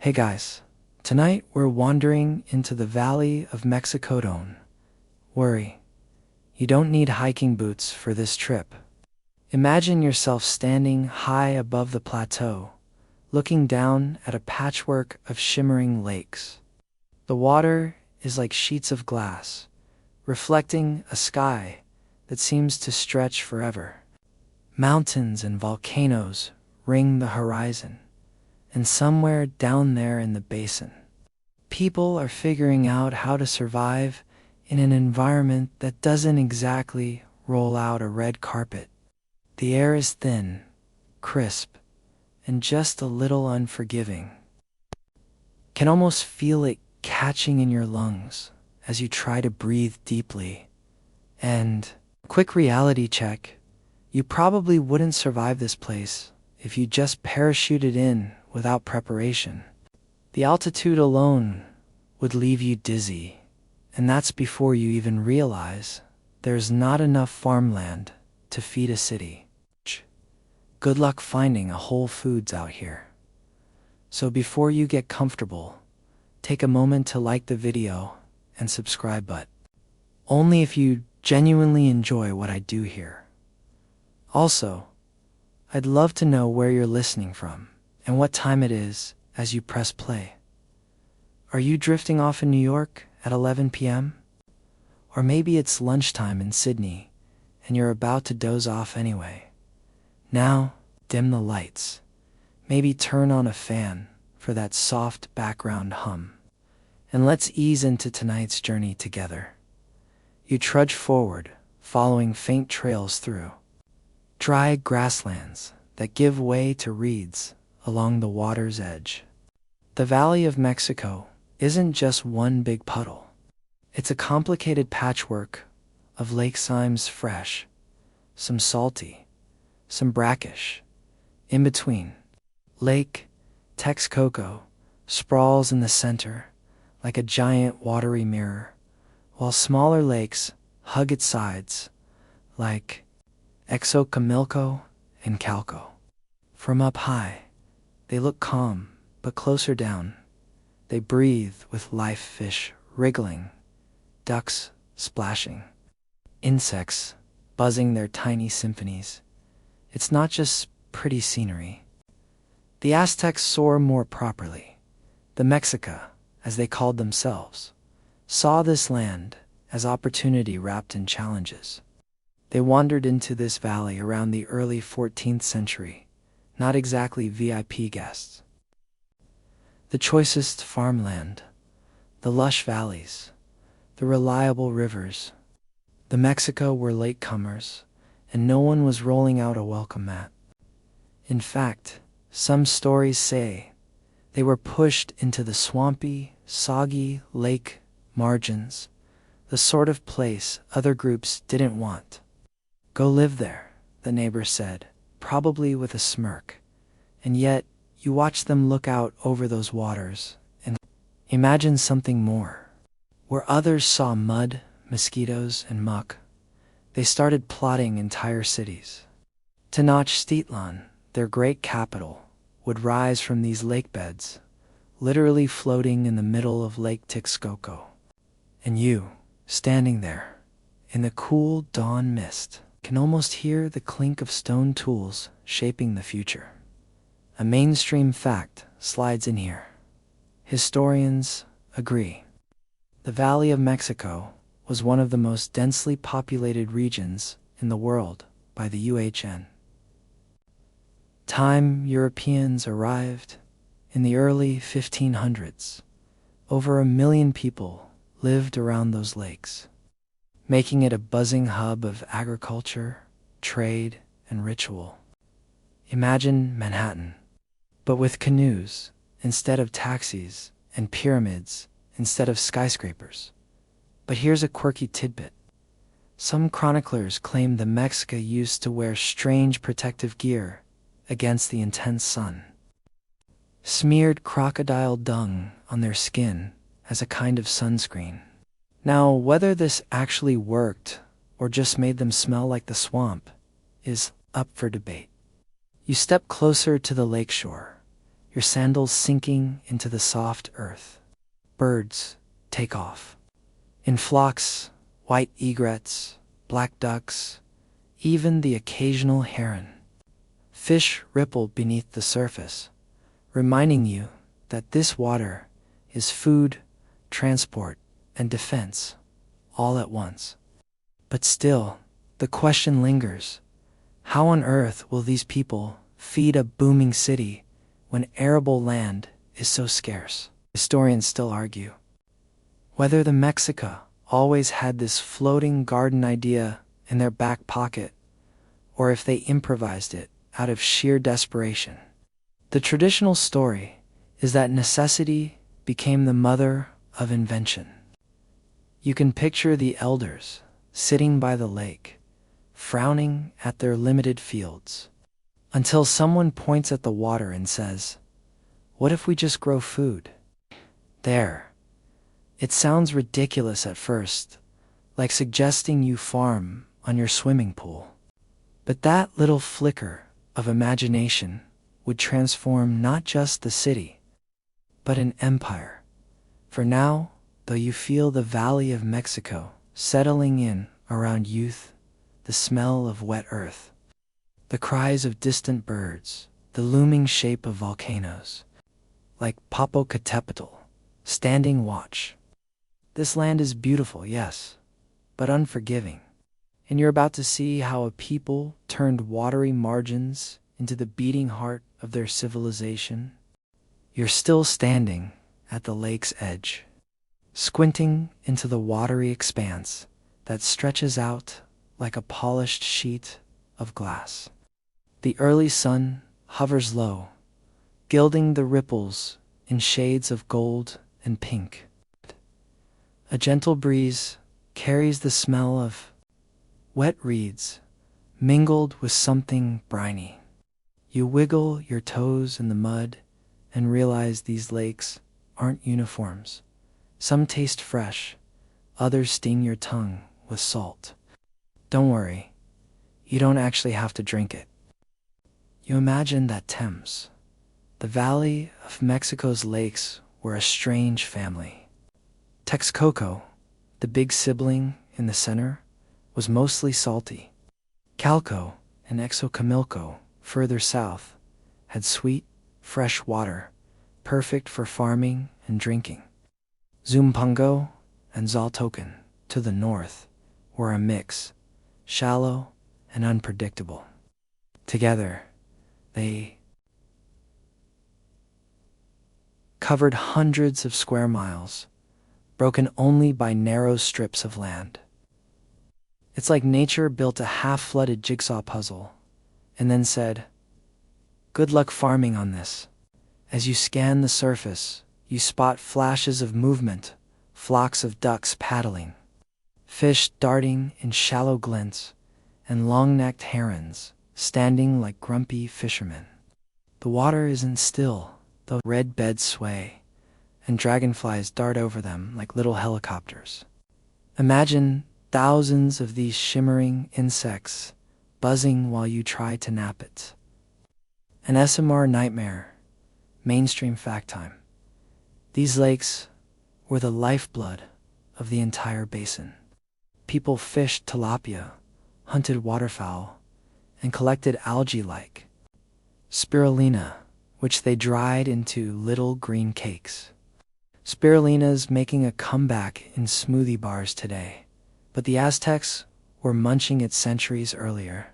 Hey guys, tonight we're wandering into the Valley of Mexico. Don't worry, you don't need hiking boots for this trip. Imagine yourself standing high above the plateau, looking down at a patchwork of shimmering lakes. The water is like sheets of glass, reflecting a sky that seems to stretch forever. Mountains and volcanoes ring the horizon, and somewhere down there in the basin, people are figuring out how to survive in an environment that doesn't exactly roll out a red carpet. The air is thin, crisp, and just a little unforgiving. Can almost feel it catching in your lungs as you try to breathe deeply. And quick reality check, you probably wouldn't survive this place if you just parachuted in without preparation. The altitude alone would leave you dizzy, and that's before you even realize there's not enough farmland to feed a city. Good luck finding a Whole Foods out here. So before you get comfortable, take a moment to like the video and subscribe, but only if you genuinely enjoy what I do here. Also, I'd love to know where you're listening from and what time it is as you press play. Are you drifting off in New York at 11 p.m.? Or maybe it's lunchtime in Sydney and you're about to doze off anyway. Now, dim the lights. Maybe turn on a fan for that soft background hum. And let's ease into tonight's journey together. You trudge forward, following faint trails through dry grasslands that give way to reeds along the water's edge. The Valley of Mexico isn't just one big puddle. It's a complicated patchwork of lakesides, fresh, some salty, some brackish. In between, Lake Texcoco sprawls in the center like a giant watery mirror, while smaller lakes hug its sides like Xochimilco and Calco. From up high, they look calm, but closer down, they breathe with life: fish wriggling, ducks splashing, insects buzzing their tiny symphonies. It's not just pretty scenery. The Aztecs, or more properly, the Mexica, as they called themselves, saw this land as opportunity wrapped in challenges. They wandered into this valley around the early 14th century, not exactly VIP guests. The choicest farmland, the lush valleys, the reliable rivers. The Mexica were latecomers, and no one was rolling out a welcome mat. In fact, some stories say they were pushed into the swampy, soggy lake margins, the sort of place other groups didn't want. Go live there, the neighbor said, probably with a smirk. And yet, you watch them look out over those waters and imagine something more. Where others saw mud, mosquitoes, and muck, they started plotting entire cities. Tenochtitlan, their great capital, would rise from these lake beds, literally floating in the middle of Lake Texcoco. And you, standing there, in the cool dawn mist, can almost hear the clink of stone tools shaping the future. A mainstream fact slides in here. Historians agree. The Valley of Mexico was one of the most densely populated regions in the world by the UHN. Time Europeans arrived in the early 1500s. Over 1 million people lived around those lakes, making it a buzzing hub of agriculture, trade, and ritual. Imagine Manhattan, but with canoes instead of taxis and pyramids instead of skyscrapers. But here's a quirky tidbit. Some chroniclers claim the Mexica used to wear strange protective gear against the intense sun. Smeared crocodile dung on their skin as a kind of sunscreen. Now, whether this actually worked or just made them smell like the swamp is up for debate. You step closer to the lakeshore, your sandals sinking into the soft earth. Birds take off. In flocks, white egrets, black ducks, even the occasional heron. Fish ripple beneath the surface, reminding you that this water is food, transport, and defense, all at once. But still, the question lingers. How on earth will these people feed a booming city when arable land is so scarce? Historians still argue whether the Mexica always had this floating garden idea in their back pocket, or if they improvised it out of sheer desperation. The traditional story is that necessity became the mother of invention. You can picture the elders sitting by the lake, frowning at their limited fields, until someone points at the water and says, "What if we just grow food?" There. It sounds ridiculous at first, like suggesting you farm on your swimming pool. But that little flicker of imagination would transform not just the city, but an empire. For now, though you feel the Valley of Mexico settling in around youth, the smell of wet earth, the cries of distant birds, the looming shape of volcanoes, like Popocatépetl, standing watch. This land is beautiful, yes, but unforgiving. And you're about to see how a people turned watery margins into the beating heart of their civilization. You're still standing at the lake's edge, squinting into the watery expanse that stretches out like a polished sheet of glass. The early sun hovers low, gilding the ripples in shades of gold and pink. A gentle breeze carries the smell of wet reeds mingled with something briny. You wiggle your toes in the mud and realize these lakes aren't uniforms. Some taste fresh, others sting your tongue with salt. Don't worry, you don't actually have to drink it. You imagine that Thames, the Valley of Mexico's lakes, were a strange family. Texcoco, the big sibling in the center, was mostly salty. Calco and Exocamilco, further south, had sweet, fresh water, perfect for farming and drinking. Zumpango and Zaltocan, to the north, were a mix, shallow and unpredictable. Together, they covered hundreds of square miles, broken only by narrow strips of land. It's like nature built a half-flooded jigsaw puzzle and then said, "Good luck farming on this." As you scan the surface, you spot flashes of movement, flocks of ducks paddling, fish darting in shallow glints, and long-necked herons standing like grumpy fishermen. The water isn't still, though red beds sway, and dragonflies dart over them like little helicopters. Imagine thousands of these shimmering insects buzzing while you try to nap it. An SMR nightmare, mainstream fact time. These lakes were the lifeblood of the entire basin. People fished tilapia, hunted waterfowl, and collected algae like spirulina, which they dried into little green cakes. Spirulina's making a comeback in smoothie bars today, but the Aztecs were munching it centuries earlier.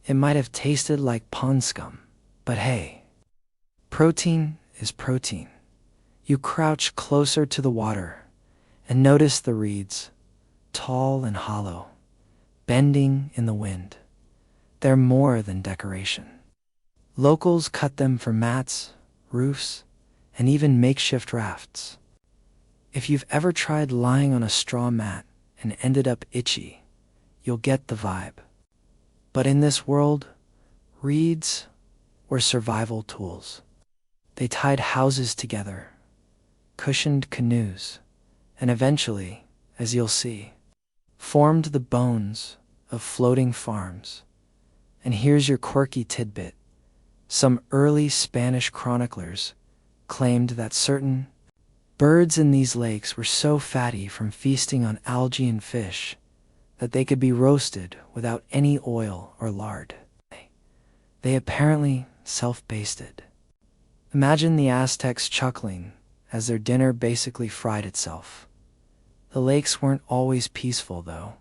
It might have tasted like pond scum, but hey, protein is protein. You crouch closer to the water and notice the reeds, tall and hollow, bending in the wind. They're more than decoration. Locals cut them for mats, roofs, and even makeshift rafts. If you've ever tried lying on a straw mat and ended up itchy, you'll get the vibe. But in this world, reeds were survival tools. They tied houses together, cushioned canoes, and eventually, as you'll see, formed the bones of floating farms. And here's your quirky tidbit. Some early Spanish chroniclers claimed that certain birds in these lakes were so fatty from feasting on algae and fish that they could be roasted without any oil or lard. They apparently self-basted. Imagine the Aztecs chuckling as their dinner basically fried itself. The lakes weren't always peaceful, though.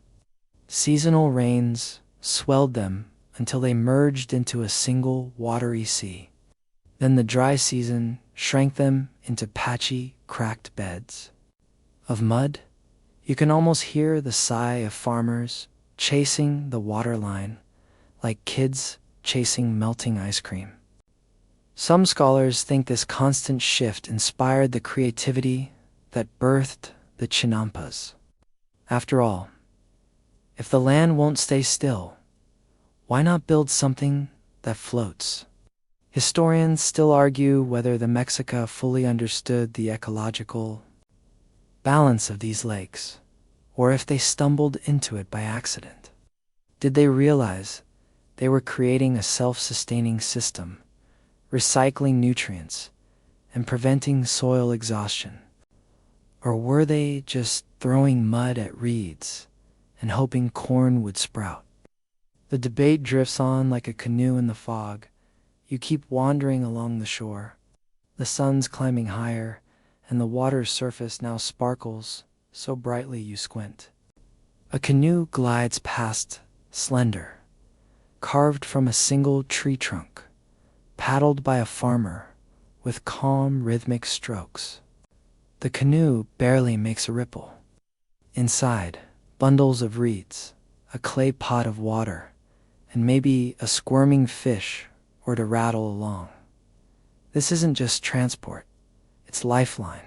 Seasonal rains swelled them until they merged into a single watery sea. Then the dry season shrank them into patchy, cracked beds of mud. You can almost hear the sigh of farmers chasing the water line like kids chasing melting ice cream. Some scholars think this constant shift inspired the creativity that birthed the chinampas. After all, if the land won't stay still, why not build something that floats? Historians still argue whether the Mexica fully understood the ecological balance of these lakes, or if they stumbled into it by accident. Did they realize they were creating a self-sustaining system, recycling nutrients, and preventing soil exhaustion? Or were they just throwing mud at reeds and hoping corn would sprout? The debate drifts on like a canoe in the fog. You keep wandering along the shore. The sun's climbing higher, and the water's surface now sparkles so brightly you squint. A canoe glides past, slender, carved from a single tree trunk, paddled by a farmer with calm, rhythmic strokes. The canoe barely makes a ripple. Inside, bundles of reeds, a clay pot of water, and maybe a squirming fish or to rattle along. This isn't just transport, it's lifeline.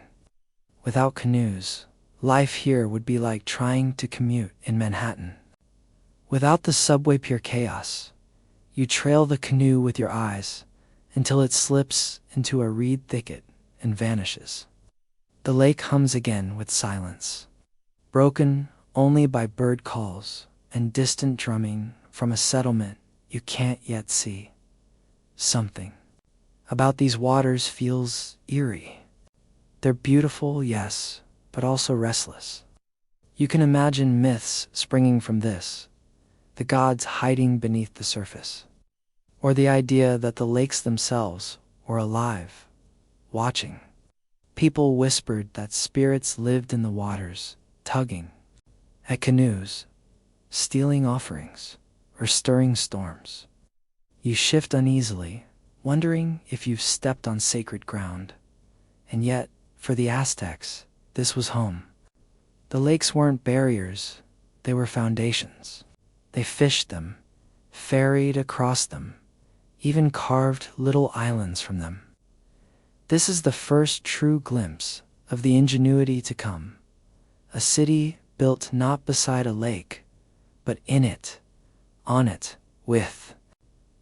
Without canoes, life here would be like trying to commute in Manhattan. Without the subway pure chaos, you trail the canoe with your eyes until it slips into a reed thicket and vanishes. The lake hums again with silence, broken only by bird calls and distant drumming from a settlement you can't yet see. Something about these waters feels eerie. They're beautiful, yes, but also restless. You can imagine myths springing from this, the gods hiding beneath the surface, or the idea that the lakes themselves were alive, watching. People whispered that spirits lived in the waters, tugging at canoes, stealing offerings, or stirring storms. You shift uneasily, wondering if you've stepped on sacred ground. And yet, for the Aztecs, this was home. The lakes weren't barriers, they were foundations. They fished them, ferried across them, even carved little islands from them. This is the first true glimpse of the ingenuity to come. A city built not beside a lake, but in it, on it, with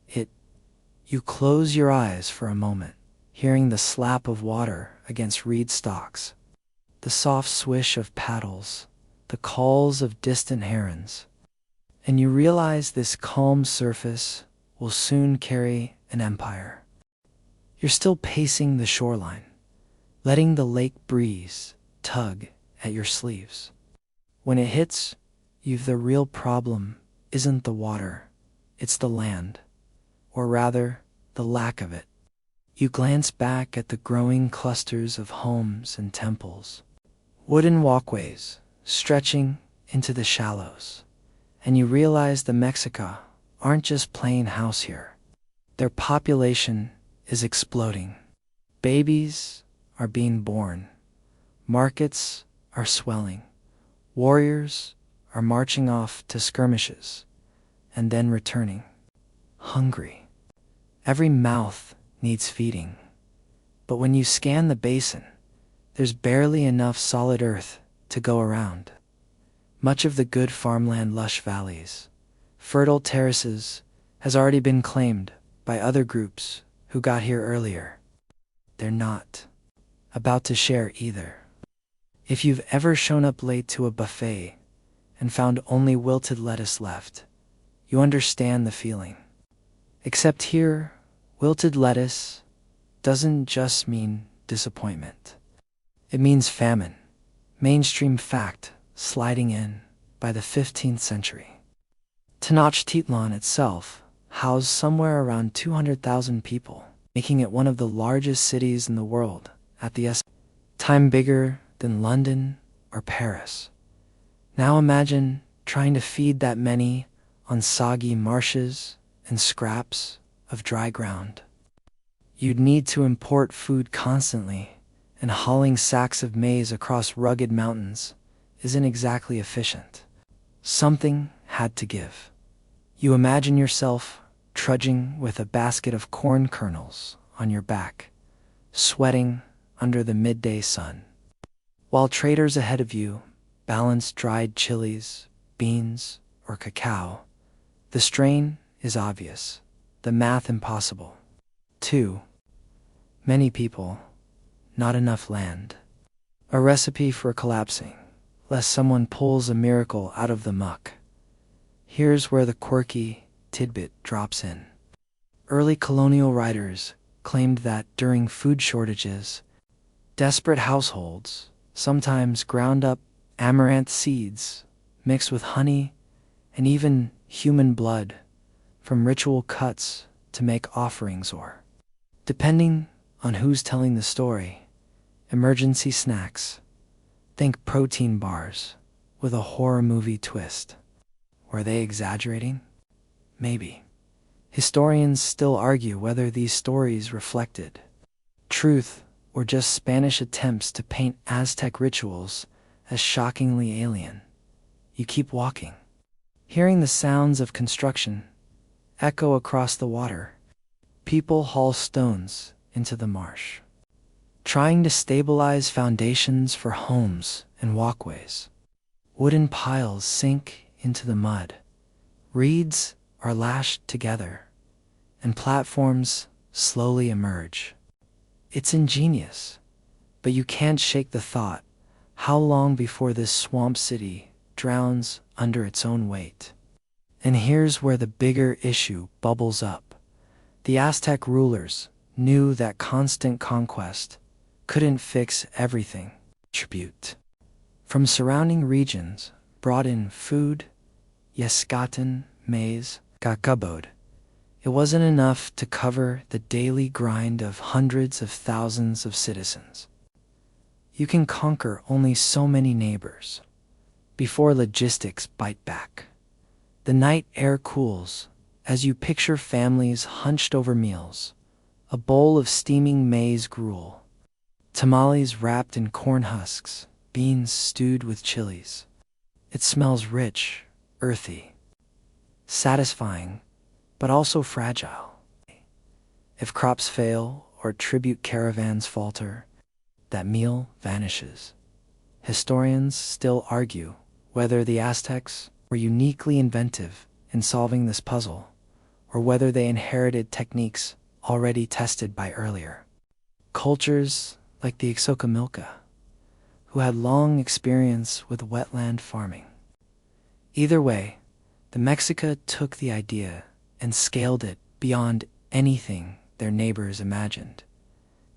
it. You close your eyes for a moment, hearing the slap of water against reed stalks, the soft swish of paddles, the calls of distant herons, and you realize this calm surface will soon carry an empire. You're still pacing the shoreline, letting the lake breeze tug at your sleeves. When it hits you, the real problem isn't the water, it's the land, or rather, the lack of it. You glance back at the growing clusters of homes and temples, wooden walkways stretching into the shallows, and you realize the Mexica aren't just playing house here. Their population is exploding. Babies are being born. Markets are swelling. Warriors are marching off to skirmishes and then returning, hungry. Every mouth needs feeding. But when you scan the basin, there's barely enough solid earth to go around. Much of the good farmland, lush valleys, fertile terraces, has already been claimed by other groups who got here earlier. They're not about to share either. If you've ever shown up late to a buffet and found only wilted lettuce left, you understand the feeling. Except here, Wilted lettuce doesn't just mean disappointment. It means famine, mainstream fact sliding in by the 15th century. Tenochtitlan itself housed somewhere around 200,000 people, making it one of the largest cities in the world at the time, bigger than London or Paris. Now imagine trying to feed that many on soggy marshes and scraps of dry ground. You'd need to import food constantly, and hauling sacks of maize across rugged mountains isn't exactly efficient. Something had to give. You imagine yourself trudging with a basket of corn kernels on your back, sweating under the midday sun, while traders ahead of you balance dried chilies, beans, or cacao. The strain is obvious, the math impossible. Too many people, not enough land. A recipe for collapsing, lest someone pulls a miracle out of the muck. Here's where the quirky tidbit drops in. Early colonial writers claimed that during food shortages, desperate households sometimes ground up amaranth seeds mixed with honey and even human blood from ritual cuts to make offerings, or, depending on who's telling the story, emergency snacks. Think protein bars with a horror movie twist. Were they exaggerating? Maybe. Historians still argue whether these stories reflected truth or just Spanish attempts to paint Aztec rituals as shockingly alien. You keep walking, hearing the sounds of construction echo across the water. People haul stones into the marsh, trying to stabilize foundations for homes and walkways. Wooden piles sink into the mud. Reeds are lashed together, and platforms slowly emerge. It's ingenious, but you can't shake the thought, how long before this swamp city drowns under its own weight? And here's where the bigger issue bubbles up. The Aztec rulers knew that constant conquest couldn't fix everything. Tribute from surrounding regions brought in food, yeskaten, maize, kakabod. It wasn't enough to cover the daily grind of hundreds of thousands of citizens. You can conquer only so many neighbors before logistics bite back. The night air cools as you picture families hunched over meals, a bowl of steaming maize gruel, tamales wrapped in corn husks, beans stewed with chilies. It smells rich, earthy, satisfying, but also fragile. If crops fail or tribute caravans falter, that meal vanishes. Historians still argue whether the Aztecs were uniquely inventive in solving this puzzle, or whether they inherited techniques already tested by earlier cultures like the Ixocamilca, who had long experience with wetland farming. Either way, the Mexica took the idea and scaled it beyond anything their neighbors imagined.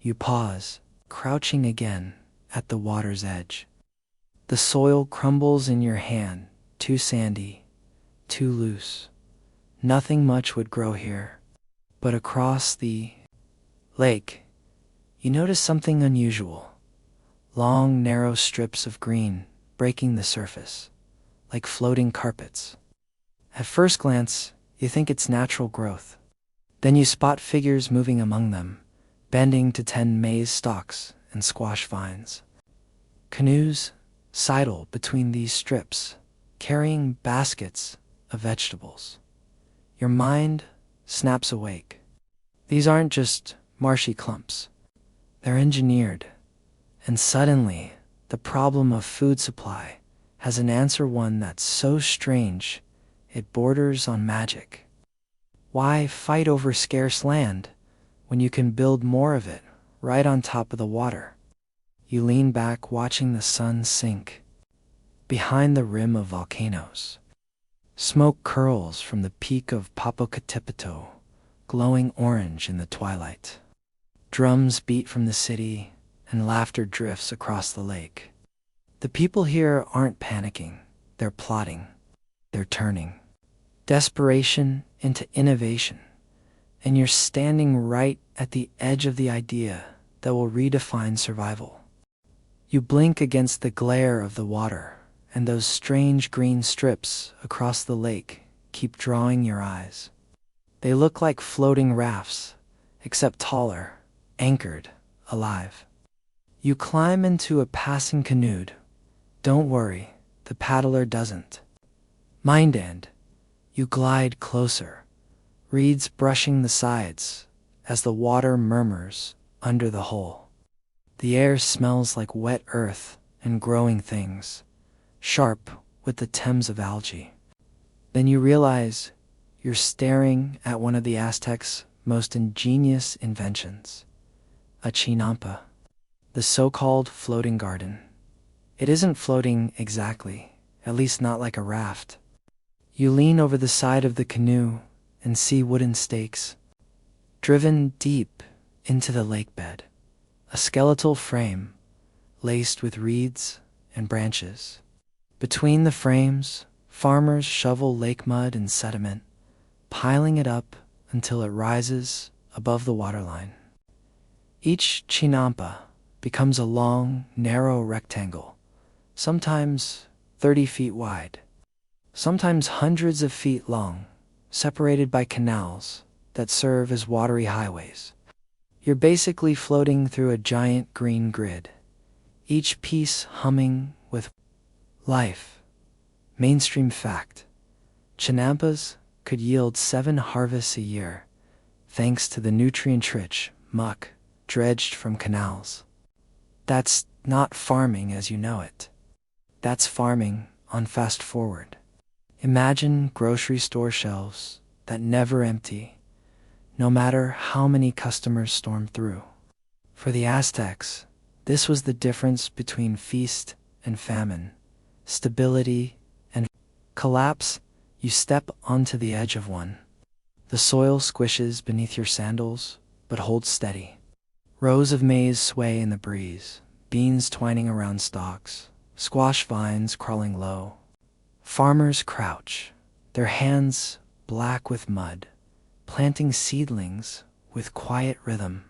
You pause, crouching again at the water's edge. The soil crumbles in your hand, too sandy, too loose. Nothing much would grow here. But across the lake, you notice something unusual. Long, narrow strips of green breaking the surface, like floating carpets. At first glance, you think it's natural growth. Then you spot figures moving among them, bending to tend maize stalks and squash vines. Canoes sidle between these strips, carrying baskets of vegetables. Your mind snaps awake. These aren't just marshy clumps. They're engineered. And suddenly, the problem of food supply has an answer, one that's so strange, it borders on magic. Why fight over scarce land when you can build more of it right on top of the water? You lean back watching the sun sink behind the rim of volcanoes. Smoke curls from the peak of Popocatépetl, glowing orange in the twilight. Drums beat from the city, and laughter drifts across the lake. The people here aren't panicking, they're plotting, they're turning desperation into innovation, and you're standing right at the edge of the idea that will redefine survival. You blink against the glare of the water, and those strange green strips across the lake keep drawing your eyes. They look like floating rafts, except taller, anchored, alive. You climb into a passing canoe. Don't worry, the paddler doesn't mind, and you glide closer, reeds brushing the sides as the water murmurs under the hull. The air smells like wet earth and growing things, sharp with the Thames of algae. Then you realize you're staring at one of the Aztecs' most ingenious inventions, a chinampa, the so-called floating garden. It isn't floating exactly, at least not like a raft. You lean over the side of the canoe and see wooden stakes driven deep into the lake bed, a skeletal frame laced with reeds and branches. Between the frames, farmers shovel lake mud and sediment, piling it up until it rises above the waterline. Each chinampa becomes a long, narrow rectangle, sometimes 30 feet wide, sometimes hundreds of feet long, separated by canals that serve as watery highways. You're basically floating through a giant green grid, each piece humming with life. Mainstream fact: chinampas could yield 7 harvests a year, thanks to the nutrient-rich muck dredged from canals. That's not farming as you know it. That's farming on fast forward. Imagine grocery store shelves that never empty, no matter how many customers storm through. For the Aztecs, this was the difference between feast and famine, stability and collapse. You step onto the edge of one. The soil squishes beneath your sandals, but holds steady. Rows of maize sway in the breeze, beans twining around stalks, squash vines crawling low. Farmers crouch, their hands black with mud, planting seedlings with quiet rhythm.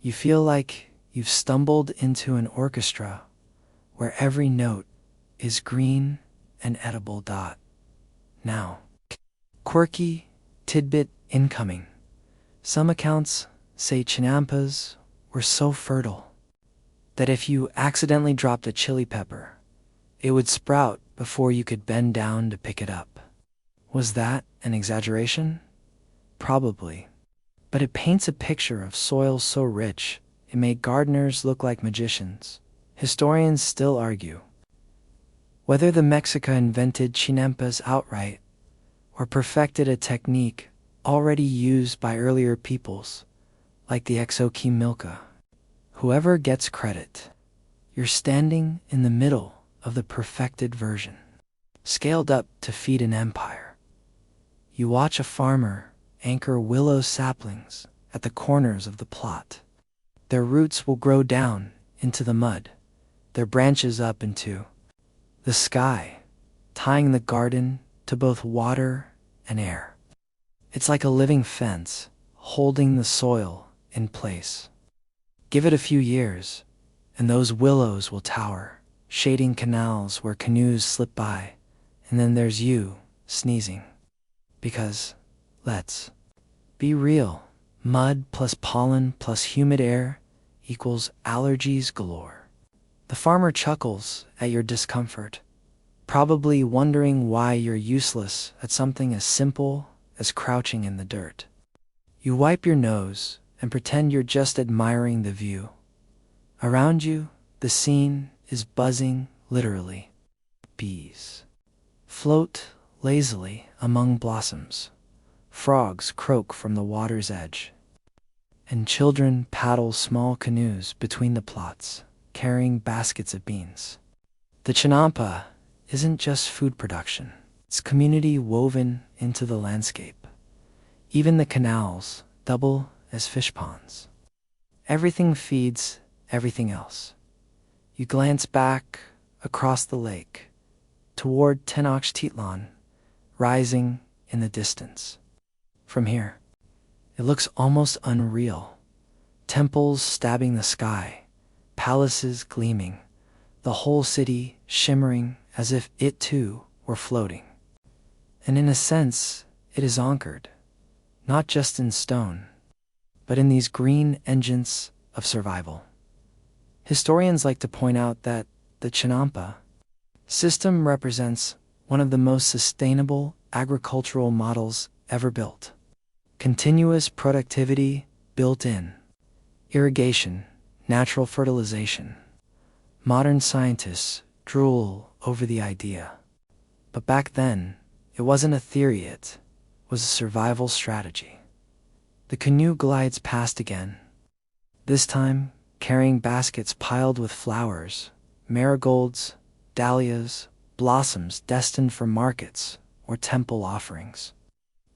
You feel like you've stumbled into an orchestra where every note is green and edible. Now, quirky tidbit incoming. Some accounts say chinampas were so fertile that if you accidentally dropped a chili pepper, it would sprout before you could bend down to pick it up. Was that an exaggeration? Probably. But it paints a picture of soil so rich it made gardeners look like magicians. Historians still argue whether the Mexica invented chinampas outright or perfected a technique already used by earlier peoples, like the Xochimilca. Whoever gets credit, you're standing in the middle of the perfected version, scaled up to feed an empire. You watch a farmer anchor willow saplings at the corners of the plot. Their roots will grow down into the mud, their branches up into the sky, tying the garden to both water and air. It's like a living fence, holding the soil in place. Give it a few years, and those willows will tower, shading canals where canoes slip by, and then there's you, sneezing. Because, let's be real, mud plus pollen plus humid air equals allergies galore. The farmer chuckles at your discomfort, probably wondering why you're useless at something as simple as crouching in the dirt. You wipe your nose and pretend you're just admiring the view. Around you, the scene is buzzing, literally. Bees float lazily among blossoms. Frogs croak from the water's edge. And children paddle small canoes between the plots, carrying baskets of beans. The chinampa isn't just food production. It's community woven into the landscape. Even the canals double as fish ponds. Everything feeds everything else. You glance back across the lake toward Tenochtitlan, rising in the distance. From here, it looks almost unreal. Temples stabbing the sky, palaces gleaming, the whole city shimmering as if it too were floating. And in a sense, it is anchored, not just in stone, but in these green engines of survival. Historians like to point out that the chinampa system represents one of the most sustainable agricultural models ever built. Continuous productivity built in, irrigation, natural fertilization. Modern scientists drool over the idea. But back then, it wasn't a theory, it was a survival strategy. The canoe glides past again, this time carrying baskets piled with flowers, marigolds, dahlias, blossoms destined for markets or temple offerings.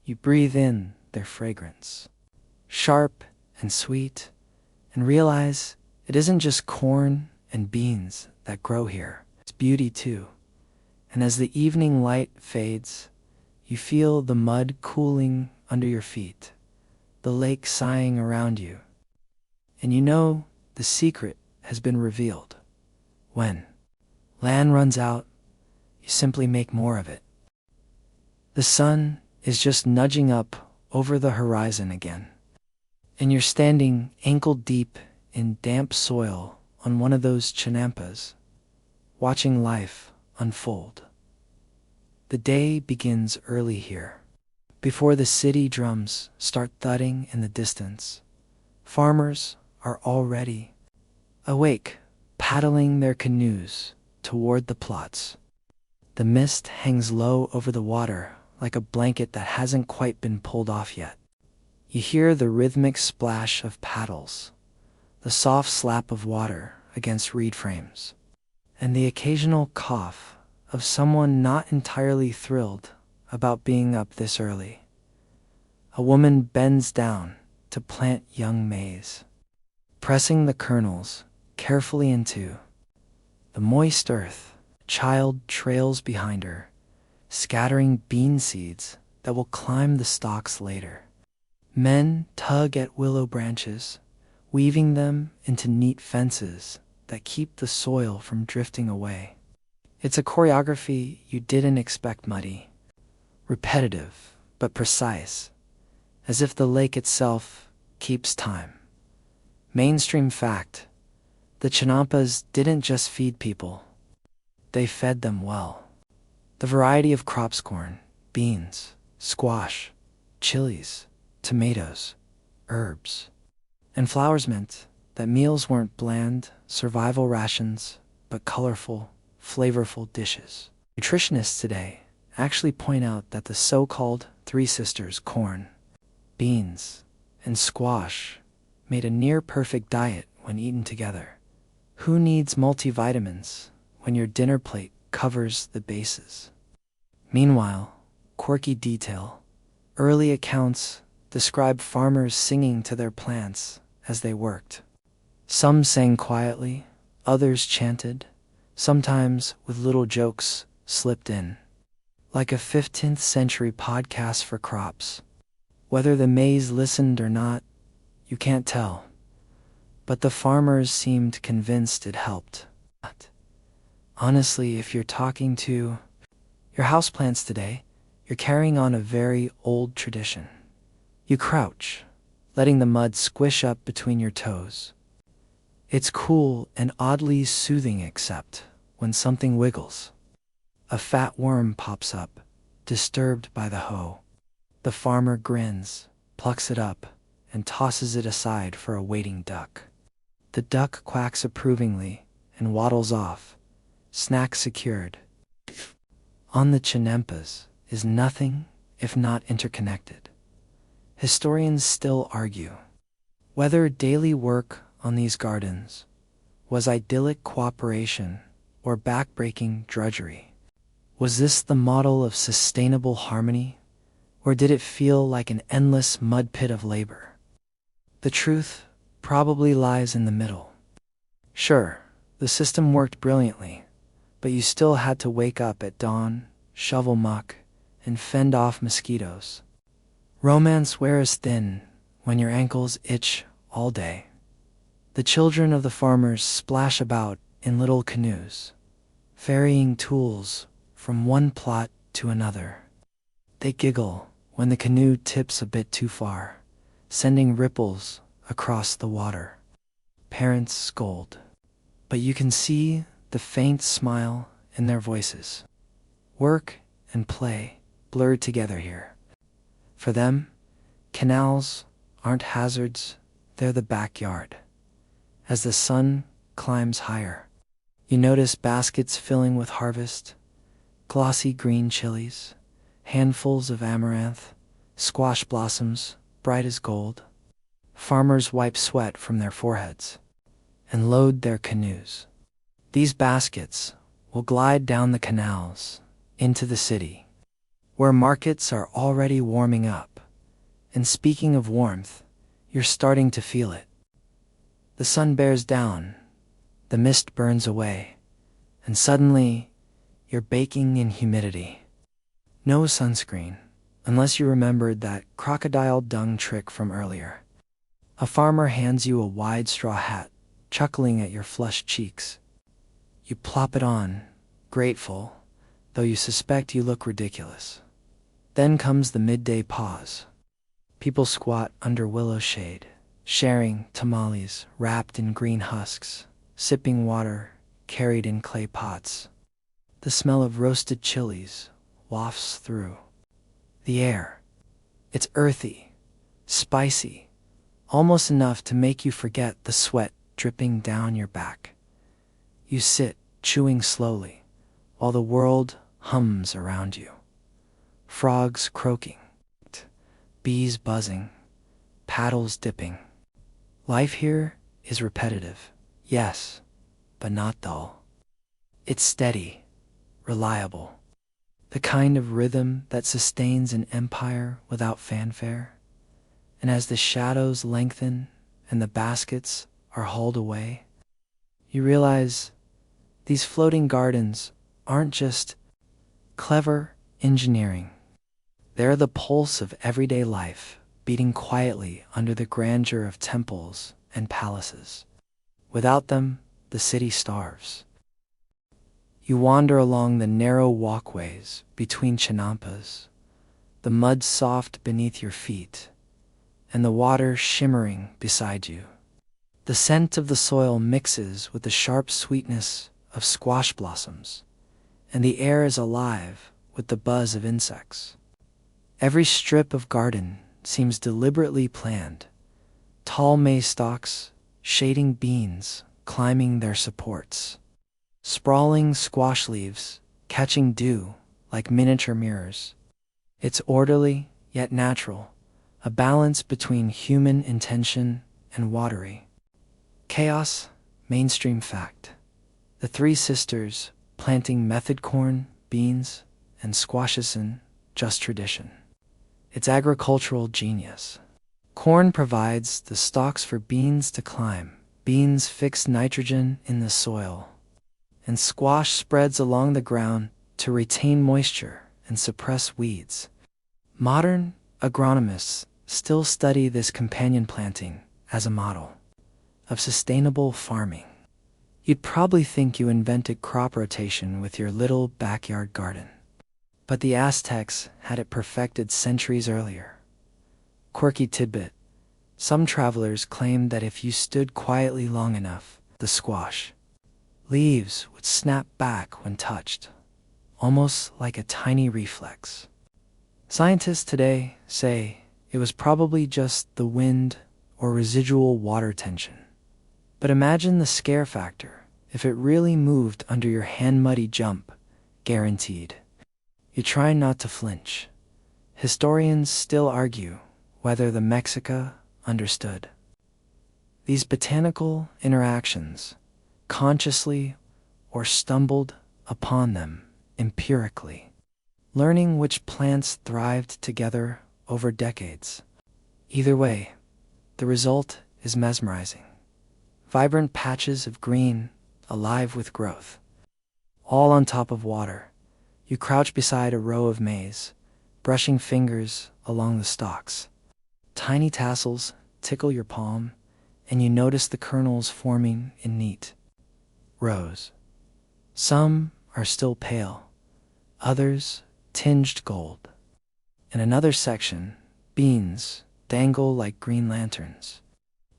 You breathe in their fragrance, sharp and sweet, and realize it isn't just corn and beans that grow here. It's beauty too. And as the evening light fades, you feel the mud cooling under your feet, the lake sighing around you. And you know the secret has been revealed. When land runs out, you simply make more of it. The sun is just nudging up over the horizon again, and you're standing ankle deep in damp soil on one of those chinampas, watching life unfold. The day begins early here. Before the city drums start thudding in the distance, farmers are already awake, paddling their canoes toward the plots. The mist hangs low over the water like a blanket that hasn't quite been pulled off yet. You hear the rhythmic splash of paddles, the soft slap of water against reed frames, and the occasional cough of someone not entirely thrilled about being up this early. A woman bends down to plant young maize, pressing the kernels carefully into the moist earth. A child trails behind her, scattering bean seeds that will climb the stalks later. Men tug at willow branches, weaving them into neat fences that keep the soil from drifting away. It's a choreography you didn't expect, muddy, repetitive, but precise, as if the lake itself keeps time. Mainstream fact: the chinampas didn't just feed people, they fed them well. The variety of crops: corn, beans, squash, chilies, tomatoes, herbs, and flowers meant that meals weren't bland survival rations, but colorful, flavorful dishes. Nutritionists today actually point out that the so-called three sisters, corn, beans, and squash, made a near-perfect diet when eaten together. Who needs multivitamins when your dinner plate covers the bases? Meanwhile, quirky detail: early accounts describe farmers singing to their plants as they worked. Some sang quietly, others chanted, sometimes with little jokes slipped in, like a 15th century podcast for crops. Whether the maize listened or not, you can't tell, but the farmers seemed convinced it helped. Honestly, if you're talking to your houseplants today, you're carrying on a very old tradition. You crouch, letting the mud squish up between your toes. It's cool and oddly soothing, except when something wiggles. A fat worm pops up, disturbed by the hoe. The farmer grins, plucks it up, and tosses it aside for a waiting duck. The duck quacks approvingly and waddles off, snack secured. On the chinampas is nothing if not interconnected. Historians still argue whether daily work on these gardens was idyllic cooperation or backbreaking drudgery. Was this the model of sustainable harmony, Or did it feel like an endless mud pit of labor? The truth probably lies in the middle. Sure, the system worked brilliantly, but you still had to wake up at dawn, shovel muck, and fend off mosquitoes. Romance wears thin when your ankles itch all day. The children of the farmers splash about in little canoes, ferrying tools from one plot to another. They giggle when the canoe tips a bit too far, sending ripples across the water. Parents scold, but you can see the faint smile in their voices. Work and play blurred together here. For them, canals aren't hazards, they're the backyard. As the sun climbs higher, you notice baskets filling with harvest, glossy green chilies, handfuls of amaranth, squash blossoms bright as gold. Farmers wipe sweat from their foreheads and load their canoes. These baskets will glide down the canals into the city, where markets are already warming up. And speaking of warmth, you're starting to feel it. The sun bears down, the mist burns away, and suddenly you're baking in humidity. No sunscreen, unless you remembered that crocodile dung trick from earlier. A farmer hands you a wide straw hat, chuckling at your flushed cheeks. You plop it on, grateful, though you suspect you look ridiculous. Then comes the midday pause. People squat under willow shade, sharing tamales wrapped in green husks, sipping water carried in clay pots. The smell of roasted chilies wafts through the air. It's earthy, spicy, almost enough to make you forget the sweat dripping down your back. You sit, chewing slowly, while the world hums around you. Frogs croaking, bees buzzing, paddles dipping. Life here is repetitive, yes, but not dull. It's steady, reliable, the kind of rhythm that sustains an empire without fanfare. And as the shadows lengthen and the baskets are hauled away, you realize these floating gardens aren't just clever engineering. They're the pulse of everyday life, beating quietly under the grandeur of temples and palaces. Without them, the city starves. You wander along the narrow walkways between chinampas, the mud soft beneath your feet, and the water shimmering beside you. The scent of the soil mixes with the sharp sweetness of squash blossoms, and the air is alive with the buzz of insects. Every strip of garden seems deliberately planned. Tall maize stalks, shading beans, climbing their supports. Sprawling squash leaves, catching dew like miniature mirrors. It's orderly, yet natural, a balance between human intention and watery chaos. Mainstream fact. The three sisters planting method corn, beans, and squashes in just tradition. It's agricultural genius. Corn provides the stalks for beans to climb. Beans fix nitrogen in the soil. And squash spreads along the ground to retain moisture and suppress weeds. Modern agronomists still study this companion planting as a model of sustainable farming. You'd probably think you invented crop rotation with your little backyard garden. But the Aztecs had it perfected centuries earlier. Quirky tidbit. Some travelers claimed that if you stood quietly long enough, the squash leaves would snap back when touched, almost like a tiny reflex. Scientists today say it was probably just the wind or residual water tension. But imagine the scare factor if it really moved under your hand-muddy jump, guaranteed. You try not to flinch. Historians still argue whether the Mexica understood these botanical interactions consciously or stumbled upon them empirically. learning which plants thrived together over decades. Either way, the result is mesmerizing. Vibrant patches of green, alive with growth. All on top of water, you crouch beside a row of maize, brushing fingers along the stalks. Tiny tassels tickle your palm, and you notice the kernels forming in neat rows. Some are still pale, others tinged gold. In another section, beans dangle like green lanterns,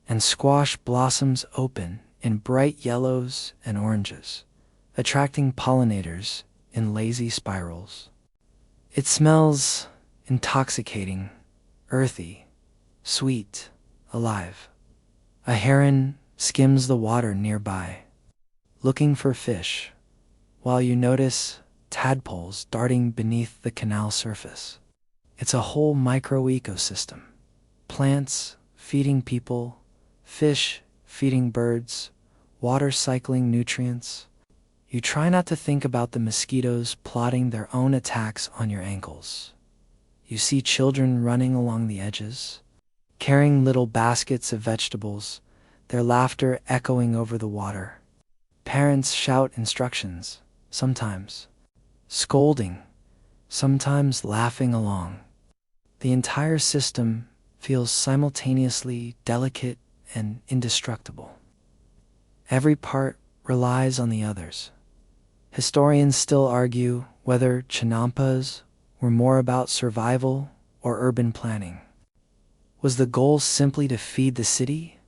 and squash blossoms open in bright yellows and oranges, attracting pollinators in lazy spirals. It smells intoxicating, earthy, sweet, alive. A heron skims the water nearby, looking for fish, while you notice tadpoles darting beneath the canal surface. It's a whole micro-ecosystem. Plants feeding people, fish feeding birds, water cycling nutrients. You try not to think about the mosquitoes plotting their own attacks on your ankles. You see children running along the edges, carrying little baskets of vegetables, their laughter echoing over the water. Parents shout instructions, sometimes scolding, sometimes laughing along. The entire system feels simultaneously delicate and indestructible. Every part relies on the others. Historians still argue whether chinampas were more about survival or urban planning. Was the goal simply to feed the city,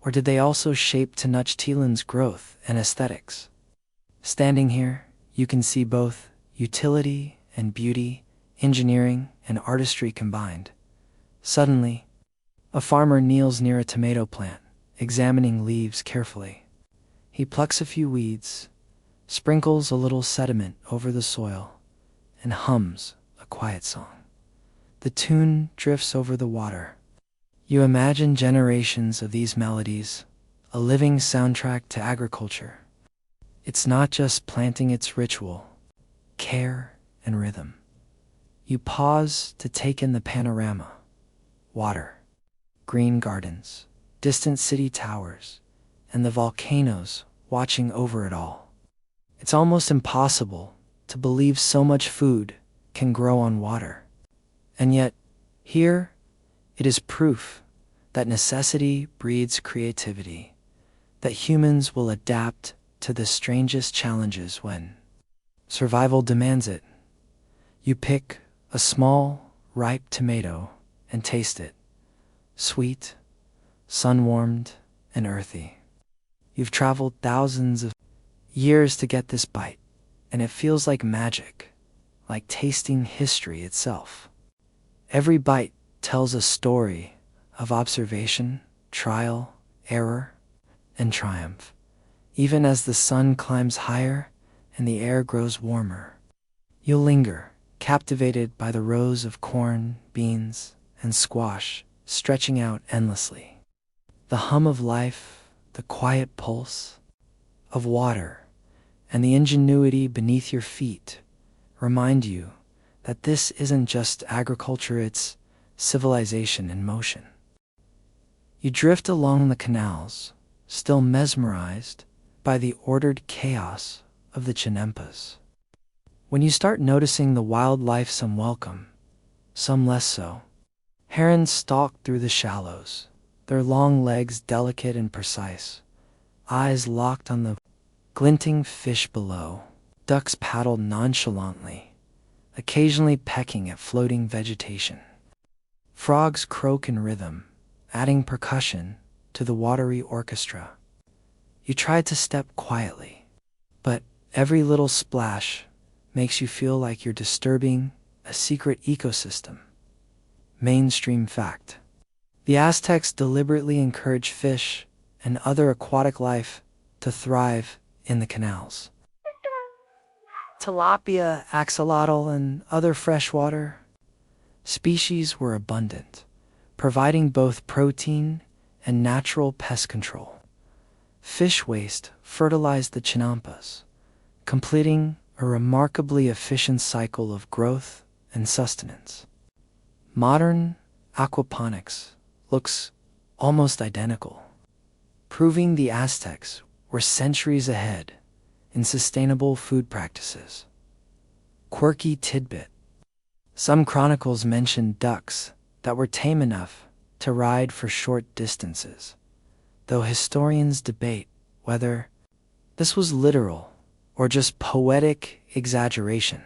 or did they also shape Tenochtitlan's growth and aesthetics? Standing here, you can see both utility and beauty, engineering and artistry combined. Suddenly, a farmer kneels near a tomato plant, examining leaves carefully. He plucks a few weeds, sprinkles a little sediment over the soil, and hums a quiet song. The tune drifts over the water. You imagine generations of these melodies, a living soundtrack to agriculture. It's not just planting, it's ritual, care, and rhythm. You pause to take in the panorama. Water, green gardens, distant city towers, and the volcanoes watching over it all. It's almost impossible to believe so much food can grow on water. And yet, here, it is proof that necessity breeds creativity, that humans will adapt to the strangest challenges when survival demands it. You pick a small, ripe tomato and taste it. Sweet, sun-warmed, and earthy. You've traveled thousands of years to get this bite, and it feels like magic, like tasting history itself. Every bite tells a story of observation, trial, error, and triumph. Even as the sun climbs higher and the air grows warmer, you'll linger, captivated by the rows of corn, beans, and squash stretching out endlessly. The hum of life, the quiet pulse of water, and the ingenuity beneath your feet remind you that this isn't just agriculture, it's civilization in motion. You drift along the canals, still mesmerized by the ordered chaos of the chinampas. When you start noticing the wildlife, some welcome, some less so. Herons stalk through the shallows, their long legs delicate and precise, eyes locked on the glinting fish below. Ducks paddle nonchalantly, occasionally pecking at floating vegetation. Frogs croak in rhythm, adding percussion to the watery orchestra. You try to step quietly, but every little splash makes you feel like you're disturbing a secret ecosystem. Mainstream fact: the Aztecs deliberately encouraged fish and other aquatic life to thrive in the canals. Tilapia, axolotl, and other freshwater species were abundant, providing both protein and natural pest control. Fish waste fertilized the chinampas, completing a remarkably efficient cycle of growth and sustenance. Modern aquaponics looks almost identical, proving the Aztecs were centuries ahead in sustainable food practices. Quirky tidbit. Some chronicles mention ducks that were tame enough to ride for short distances, though historians debate whether this was literal or just poetic exaggeration.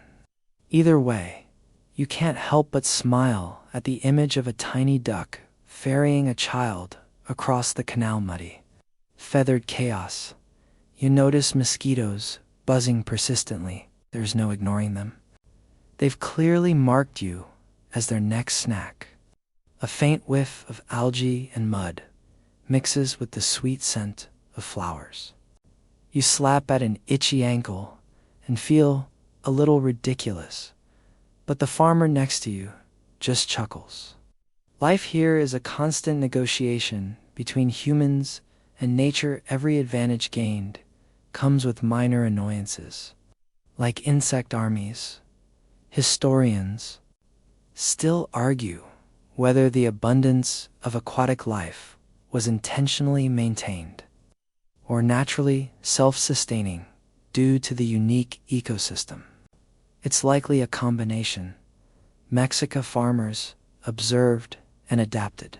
Either way, you can't help but smile at the image of a tiny duck ferrying a child across the canal muddy, feathered chaos. You notice mosquitoes buzzing persistently. There's no ignoring them. They've clearly marked you as their next snack. A faint whiff of algae and mud mixes with the sweet scent of flowers. You slap at an itchy ankle and feel a little ridiculous, but the farmer next to you just chuckles. Life here is a constant negotiation between humans and nature. Every advantage gained comes with minor annoyances. Like insect armies, historians still argue whether the abundance of aquatic life was intentionally maintained or naturally self-sustaining due to the unique ecosystem. It's likely a combination. Mexica farmers observed and adapted,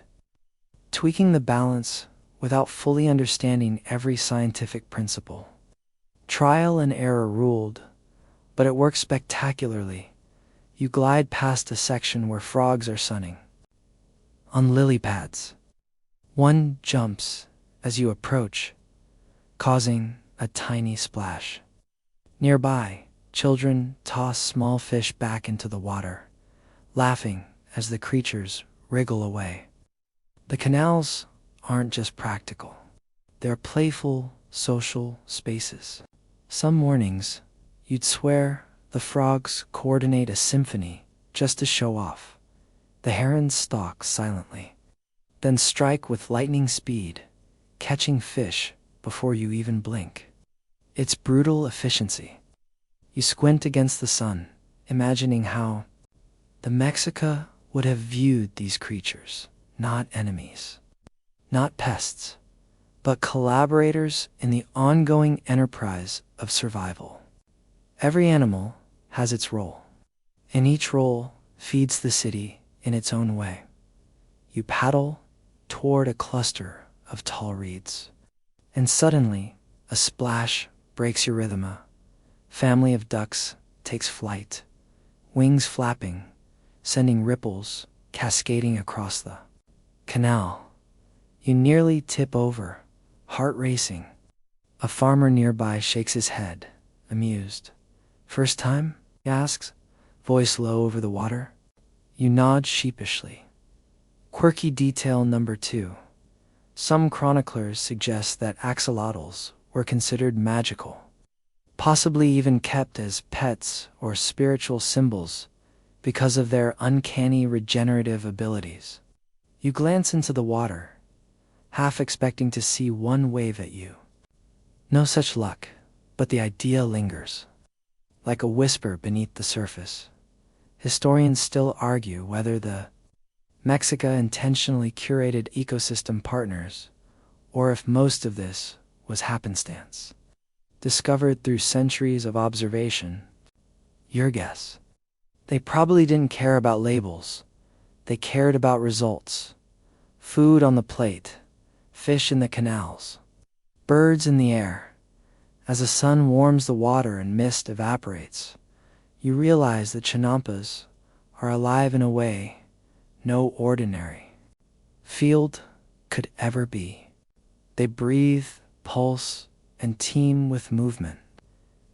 tweaking the balance without fully understanding every scientific principle. Trial and error ruled, but it works spectacularly. You glide past a section where frogs are sunning on lily pads. One jumps as you approach, causing a tiny splash. Nearby, children toss small fish back into the water, laughing as the creatures wriggle away. The canals aren't just practical. They're playful, social spaces. Some mornings, you'd swear the frogs coordinate a symphony just to show off. The herons stalk silently, then strike with lightning speed, catching fish before you even blink. It's brutal efficiency. You squint against the sun, imagining how the Mexica would have viewed these creatures, not enemies, not pests, but collaborators in the ongoing enterprise of survival. Every animal has its role, and each role feeds the city in its own way. You paddle toward a cluster of tall reeds, and suddenly a splash breaks your rhythm. A family of ducks takes flight, wings flapping, sending ripples cascading across the canal. You nearly tip over, heart racing. A farmer nearby shakes his head, amused. "First time?" he asks, voice low over the water. You nod sheepishly. Quirky detail number 2. Some chroniclers suggest that axolotls were considered magical, possibly even kept as pets or spiritual symbols because of their uncanny regenerative abilities. You glance into the water, half expecting to see one wave at you. No such luck, but the idea lingers, like a whisper beneath the surface. Historians still argue whether the Mexica intentionally curated ecosystem partners, or if most of this was happenstance, discovered through centuries of observation. Your guess. They probably didn't care about labels. They cared about results. Food on the plate, fish in the canals, birds in the air. As the sun warms the water and mist evaporates, you realize that chinampas are alive in a way no ordinary field could ever be. They breathe, pulse, and teem with movement.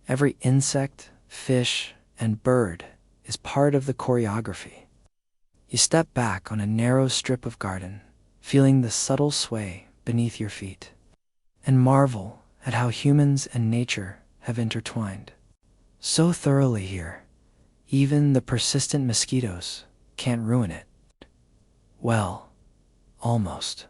Every insect, fish, and bird is part of the choreography. You step back on a narrow strip of garden, feeling the subtle sway beneath your feet, and marvel at how humans and nature have intertwined so thoroughly here. Even the persistent mosquitoes can't ruin it. Well, almost.